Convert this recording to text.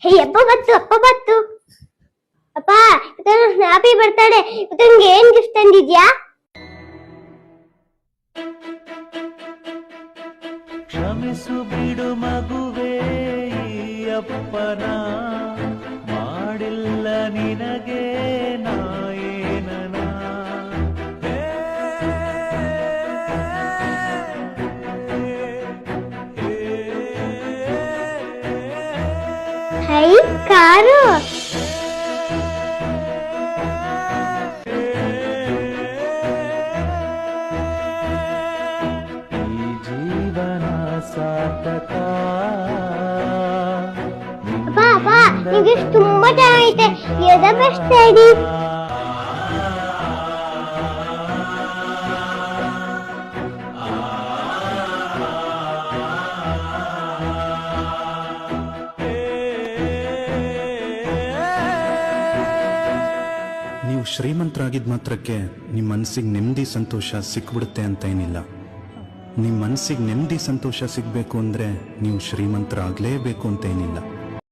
ಹೇ ಅಪ್ಪ ಬತ್ತು ಅಪ್ಪ ಹ್ಯಾಪಿ ಬರ್ತಡೇ. ಇವತ್ತಂಗೆ ಏನ್ ಗಿಫ್ಟ್ ತಂದಿದ್ಯಾ? ಕ್ಷಮಿಸು ಬಿಡು ಮಗುವೇ, ಅಪ್ಪನ ಮಾಡಿಲ್ಲ ನಿನಗೆ ನಾಯೇನನ. High car. ಈ ಜೀವನ ಸಾರ್ಥಕ. ಅಪ್ಪ ನಿಮ್ಗೆ ತುಂಬಾ ಚೆನ್ನಾಗೈತೆ. you're the best daddy. ನೀವು ಶ್ರೀಮಂತರಾಗಿದ್ದ ಮಾತ್ರಕ್ಕೆ ನಿಮ್ಮ ಮನಸ್ಸಿಗೆ ನೆಮ್ಮದಿ ಸಂತೋಷ ಸಿಕ್ಬಿಡುತ್ತೆ ಅಂತ ಏನಿಲ್ಲ. ನಿಮ್ಮ ಮನಸ್ಸಿಗೆ ನೆಮ್ಮದಿ ಸಂತೋಷ ಸಿಗಬೇಕು ಅಂದರೆ ನೀವು ಶ್ರೀಮಂತರಾಗಲೇಬೇಕು ಅಂತ ಏನಿಲ್ಲ.